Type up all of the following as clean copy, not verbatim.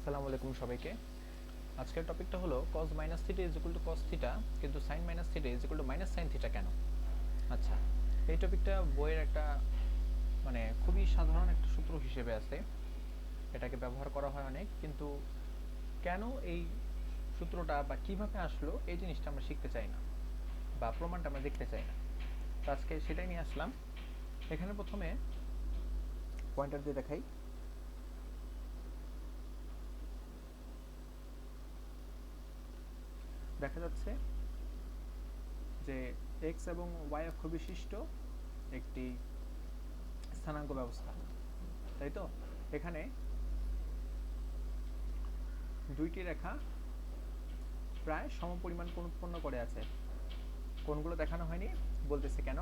আসসালামু আলাইকুম সবাইকে। আজকের টপিকটা হলো cos minus theta is equal to cos theta, কিন্তু sin minus theta is equal to minus sin theta কেন? আচ্ছা, এই টপিকটা বইয়ের একটা খুবই সাধারণ একটা সূত্র হিসেবে আছে। এটাকে ব্যবহার করা হয় অনেক, কিন্তু কেন এই সূত্রটা বা কিভাবে আসলো এই জিনিসটা আমরা শিখতে চাই না, বা প্রমাণটা আমরা দেখতে চাই না। তো আজকে সেটাই নিয়ে আসলাম। এখানে প্রথমে পয়েন্টার দিয়ে দেখাই। দেখা যাচ্ছে যে এক্স এবং ওয়াই অক্ষ বিশিষ্ট একটি স্থানাঙ্ক ব্যবস্থা, তাই তো? এখানে দুইটি রেখা প্রায় সমপরিমাণ কোণ উৎপন্ন করে আছে। কোণগুলো দেখানো হয়নি, বলতেছে কেন।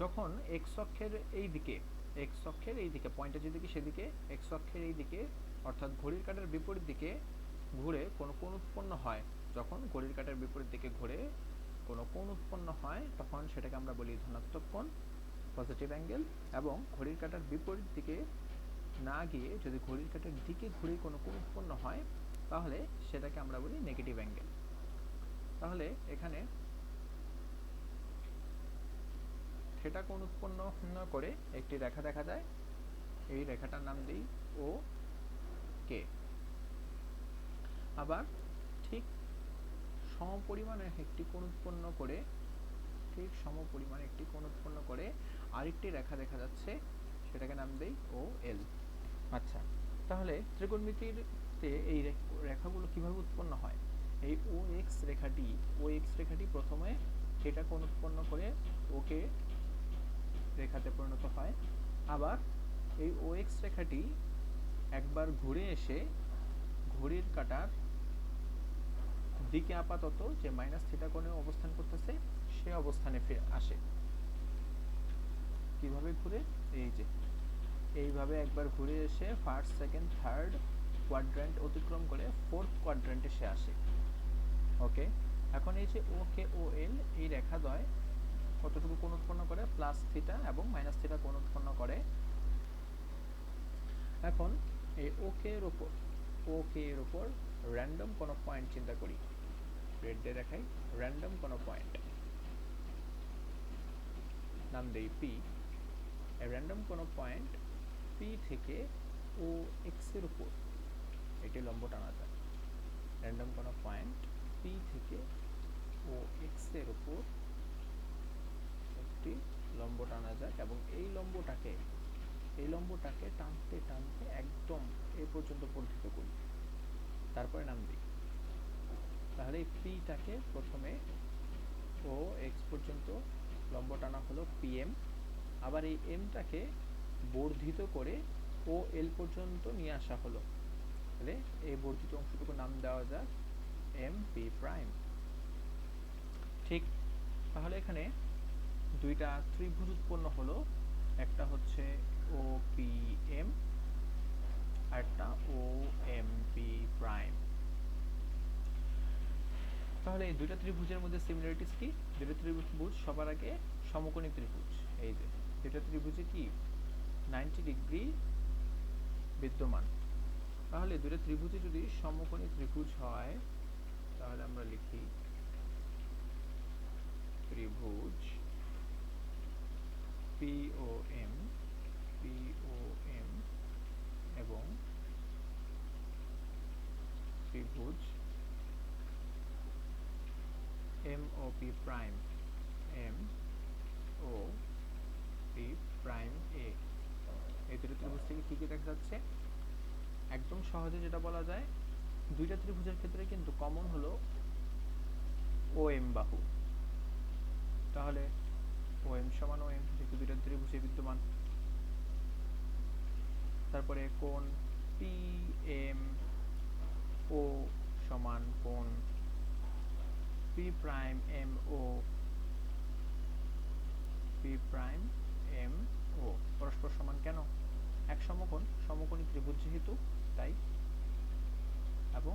যখন এক্স অক্ষের এই দিকে, পয়েন্টের যেদিকে সেদিকে এক্স অক্ষের এই দিকে অর্থাৎ ঘড়ির কাঁটার বিপরীত দিকে ঘুরে কোনো কোণ উৎপন্ন হয়, যখন ঘড়ির কাঁটার বিপরীত দিকে ঘুরে কোনো কোণ উৎপন্ন হয় তখন সেটাকে আমরা বলি ধনাত্মক কোণ, পজিটিভ অ্যাঙ্গেল। এবং ঘড়ির কাঁটার বিপরীত দিকে না গিয়ে যদি ঘড়ির কাঁটার দিকে ঘুরে কোনো কোণ উৎপন্ন হয় তাহলে সেটাকে আমরা বলি নেগেটিভ অ্যাঙ্গেল। তাহলে এখানে থিটা কোণ উৎপন্ন করে একটি রেখা দেখা যায়, এই রেখাটার নাম দিই ও কে। আবার ঠিক সমপরিমাণে একটি কোণ উৎপন্ন করে, আরেকটি রেখা দেখা যাচ্ছে, সেটাকে নাম দেই ও এল। আচ্ছা, তাহলে ত্রিকোণমিতিতে এই রেখাগুলো কিভাবে উৎপন্ন হয়? এই ও এক্স রেখাটি প্রথমে থিটা কোণ উৎপন্ন করে ওকে রেখাতে পরিণত হয়। আবার এই ও এক্স রেখাটি একবার ঘুরে এসে ঘড়ির কাঁটার দিকে আপাতত যে মাইনাস থিটা কোণে অবস্থান করতেছে সে অবস্থানে ফিরে আসে। কিভাবে ঘুরে? এই যে এইভাবে একবার ঘুরে এসে ফার্স্ট, সেকেন্ড, থার্ড কোয়াড্র্যান্ট অতিক্রম করে ফোর্থ কোয়াড্র্যান্টে সে আসে। ওকে, এখন এই যে ওকে ও এল এই রেখাদ্বয় কতটুকু কোণ উৎপন্ন করে? প্লাস থিটা এবং মাইনাস থিটা কোণ উৎপন্ন করে। এখন এই ওকে এর উপর র্যান্ডম কোনো পয়েন্ট চিন্তা করি, রেড দিয়ে দেখাই। র্যান্ডম কোনো পয়েন্ট নাম দেই পি। র্যান্ডম কোনো পয়েন্ট পি থেকে ও এক্স এর উপর এটি লম্ব টানা যায়। র্যান্ডম কোনো পয়েন্ট পি থেকে ও এক্স এর উপর একটি লম্ব টানা যায় এবং এই লম্বটাকে টানতে টানতে একদম এ পর্যন্ত বর্ধিত করি, তারপরে নাম দিই। তাহলে এই পিটাকে প্রথমে ও এক্স পর্যন্ত লম্ব টানা হলো পিএম, আবার এই এমটাকে বর্ধিত করে ও এল পর্যন্ত নিয়ে আসা হলো। তাহলে এই বর্ধিত অংশটুকু নাম দেওয়া যাক এম পি প্রাইম। ঠিক, তাহলে এখানে দুইটা ত্রিভুজ উৎপন্ন হলো, একটা হচ্ছে ও পি এম আর একটা ও এম পি প্রাইম। তাহলে এই দুইটা ত্রিভুজের মধ্যে সিমিলারিটিস কি? দুইটা ত্রিভুজ সবার আগে সমকোণী ত্রিভুজ। এই যে দুইটা ত্রিভুজে কি 90 ডিগ্রি বিদ্যমান। তাহলে দুইটা ত্রিভুজে যদি সমকোণী ত্রিভুজ হয় তাহলে আমরা লিখি ত্রিভুজ পিওএম এবং ত্রিভুজ এমওপি প্রাইম এ। এই দুটো ত্রিভুজ থেকে কি কি দেখা যাচ্ছে? একদম সহজে যেটা বলা যায়, দুইটা ত্রিভুজের ক্ষেত্রে কিন্তু কমন হলো ও এম বাহু। তাহলে ও এম সমান ও এম, যেহেতু দুইটা ত্রিভুজে বিদ্যমান। তারপরে কোণ পি এম ও সমান কোণ পি প্রাইম এম ও পরস্পর সমান কেন? এক সমকোণ, সমকোণী ত্রিভুজ যেহেতু তাই। এবং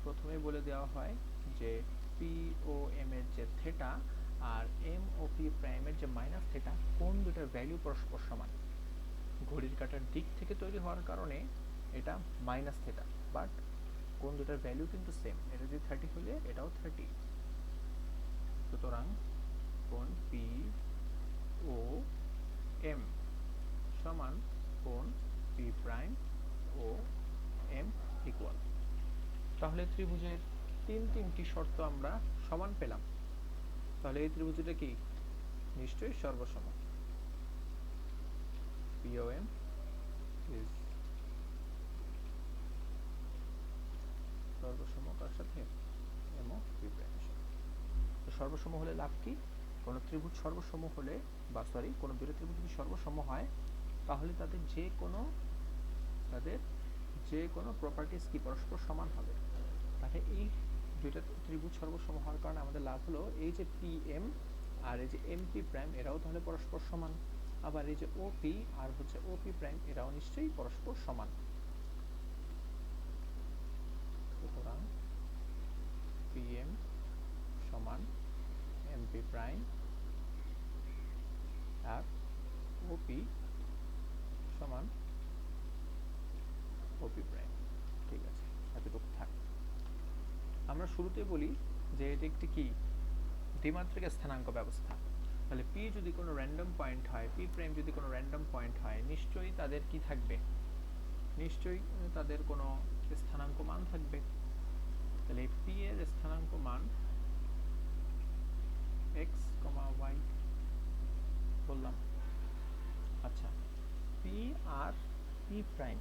প্রথমেই বলে দেওয়া হয় যে পি ও এম এর যে থিটা আর এম ও পি প্রাইমের যে মাইনাস থিটা, কোণ দুটার ভ্যালু পরস্পর সমান। ঘড়ির কাঁটার দিক থেকে তৈরি হওয়ার কারণে এটা মাইনাস থিটা, বাট কোণ দুটার ভ্যালু কিন্তু সেম। এটা যদি 30 হলে এটাও 30। সুতরাং কোণ পি ও এম সমান কোণ পি প্রাইম ও এম ইকুয়াল। তাহলে ত্রিভুজের তিনটি শর্ত আমরা সমান পেলাম। তাহলে এই ত্রিভুজটা কি? নিশ্চয়ই সর্বসম। পি ও এম ইজ সর্বসম কার সাথে? এম ও পি প্রাইমের সাথে। তো সর্বসম হলে লাভ কি? কোনো ত্রিভুজ সর্বসম হলে, বা সরি, কোনো দুটো ত্রিভুজ যদি সর্বসম হয় তাহলে তাদের যে কোনো প্রপার্টিজ কি পরস্পর সমান হবে। তাহলে এই দুইটা ত্রিভুজ সর্বসম হওয়ার কারণে আমাদের লাভ হলো এই যে পি এম আর এই যে এম পি প্রাইম এরাও তাহলে পরস্পর সমান। আবার এই যে ও পি আর হচ্ছে ও পি প্রাইম এরাও নিশ্চয়ই পরস্পর সমান। সুতরাং পি এম সমান এম পি প্রাইম আর ও পি সমান ও পি প্রাইম। ঠিক আছে, এতটুকু থাক। আমরা শুরুতে বলি যে এটি একটি কি? দ্বিমাত্রিক স্থানাঙ্ক ব্যবস্থা। তাহলে পি যদি কোনো র্যান্ডম পয়েন্ট হয়, পি প্রাইম যদি কোনো র্যান্ডম পয়েন্ট হয়, নিশ্চয়ই তাদের কি থাকবে? নিশ্চয়ই তাদের কোনো স্থানাঙ্ক মান থাকবে। তাহলে পি এর স্থানাঙ্ক মান এক্স কমা ওয়াই বললাম। আচ্ছা, পি আর পি প্রাইম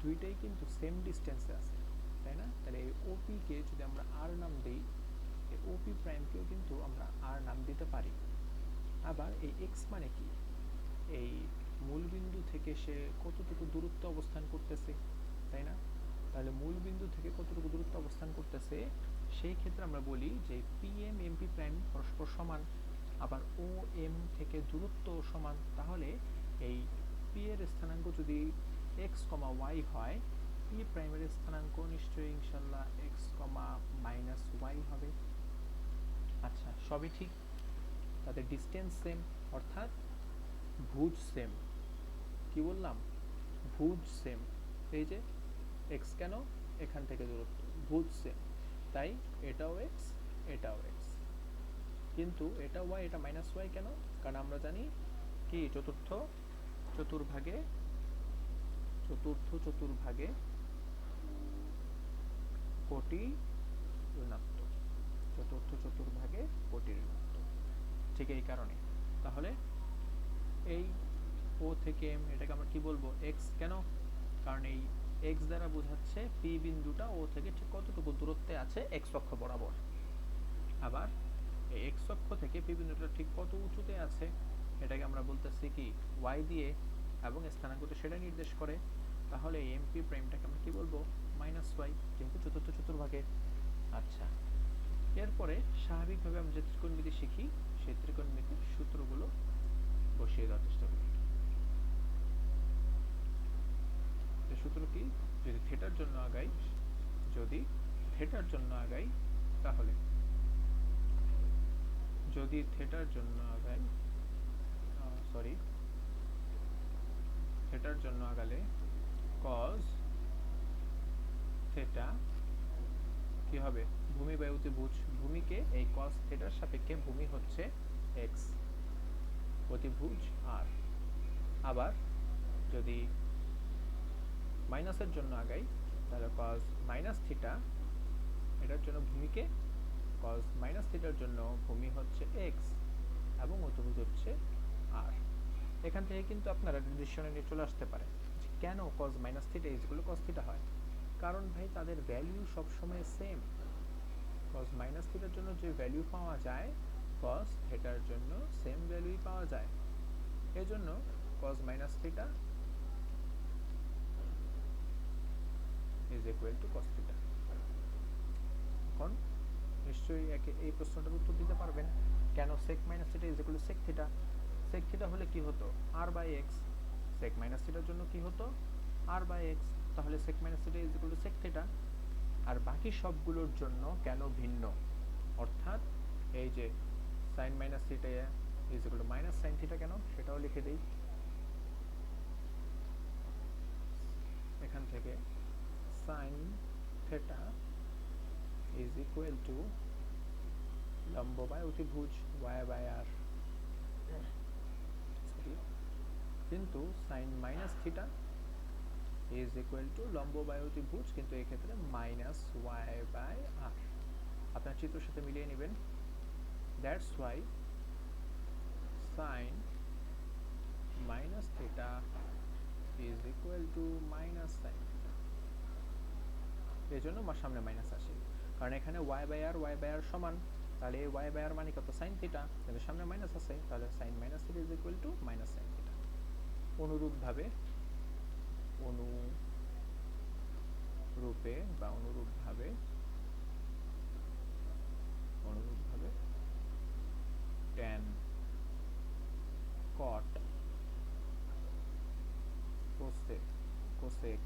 দুইটাই কিন্তু সেম ডিস্টেন্সে আছে, তাই না? তাহলে এই ওপি কে যদি আমরা আর নাম দিই, এই ওপি প্রাইমকেও কিন্তু আমরা আর নাম দিতে পারি। আবার এই এক্স মানে কি? এই মূলবিন্দু থেকে সে কতটুকু দূরত্ব অবস্থান করতেছে, তাই না? তাহলে মূলবিন্দু থেকে কতটুকু দূরত্ব অবস্থান করতেছে সেই ক্ষেত্রে আমরা বলি যে P M M P prime পরস্পর সমান। আবার ও এম থেকে দূরত্ব সমান। তাহলে এই পি এর স্থানাঙ্ক যদি এক্স কমা ওয়াই হয়, পি প্রাইমের স্থানাঙ্ক নিশ্চয়ই ইনশাল্লাহ এক্স কমা মাইনাস ওয়াই হবে। আচ্ছা, সবই ঠিক। তাদের ডিস্টেন্স সেম, অর্থাৎ ভুজ সেম। কি বললাম? ভুজ সেম। এই যে এক্স কেন? এখান থেকে দূরত্ব, ভুজ সেম, তাই এটাও এক্স এটাও এক্স। কিন্তু এটা ওয়াই, এটা মাইনাস ওয়াই কেন? কারণ আমরা জানি কি চতুর্থ চতুর্ভাগে কোটি ঋণাত্মক। চতুর্থ চতুর্ভাগে কোটি ঋণাত্মক, ঠিক এই কারণে। তাহলে এই ও থেকে এম এটাকে আমরা কি বলবো? এক্স কেন? কারণ এই এক্স দ্বারা বোঝাচ্ছে পি বিন্দুটা ও থেকে ঠিক কতটুকু দূরত্বে আছে এক্স অক্ষ বরাবর। আবার এই এক্স অক্ষ থেকে পি বিন্দুটা ঠিক কত উঁচুতে আছে এটাকে আমরা বলতেছি কি? ওয়াই দিয়ে, এবং স্থানাঙ্কটা সেটা নির্দেশ করে। তাহলে এই এমপি প্রাইমটাকে আমরা কি বলবো? মাইনাস ওয়াই, কিন্তু চতুর্থ চতুর্ভাগে। আচ্ছা, এরপরে স্বাভাবিকভাবে আমরা যে ত্রিকোণমিতি শিখি সেই ত্রিকোণমিতির সূত্রগুলো বসিয়ে দেওয়ার চেষ্টা করি। সূত্র কি? যদি থিটার জন্য আগাই তাহলে যদি থিটার জন্য আগালে cos থিটা কি হবে? ভূমি বাই অতিভুজ। ভূমিকে এই cos থিটার সাপেক্ষে ভূমি হচ্ছে x, অতিভুজ r। আবার যদি মাইনাসের জন্য আগাই তাহলে cos মাইনাস থিটা, এটার জন্য ভূমিকে cos মাইনাস থিটার জন্য ভূমি হচ্ছে x এবং অতিভুজ হচ্ছে r। এখান থেকে কিন্তু আপনারা ডিসিশনে নিয়ে চলে আসতে পারেন যে কেন cos মাইনাস থিটা ইজগুলো cos থিটা হয়। কারণ ভাই তাদের ভ্যালু সবসময় সেম। cos মাইনাস থিটার জন্য যে ভ্যালু পাওয়া যায় cos থিটার জন্য সেম ভ্যালুই পাওয়া যায়। এজন্য cos minus theta is equal to cos theta. এখন নিশ্চয়ই এই প্রশ্নটার উত্তর দিতে পারবেন কেন sec minus theta is equal to sec theta. sec theta হলে কি হতো? r by x। sec minus থিটার জন্য কি হতো? r by x। তাহলে sec minus theta is equal to sec theta. আর বাকি সবগুলোর জন্য কেন ভিন্ন? অর্থাৎ এই যে sin minus theta is equal to minus sin theta কেন সেটাও লিখে দেই। এখান থেকে sine theta is equal to লম্ব বাই অতিভুজ ওয়াই বাই আর, কিন্তু sine minus theta is equal to লম্ব বাই অতিভুজ, কিন্তু এক্ষেত্রে মাইনাস ওয়াই বাই আর। আপনার চিত্রের সাথে মিলিয়ে নেবেন। That's why sine minus theta is equal to minus sine theta. এই জন্য আমার সামনে মাইনাস আসে, কারণ এখানে ওয়াই বাই আর সমান, তাহলে এই ওয়াই বাই আর মানে কত সাইন থিটা, কিন্তু সামনে মাইনাস আছে, তাহলে sine minus theta is equal to minus sine theta. অনুরূপভাবে অনুরূপভাবে ট্যান কট কোসেক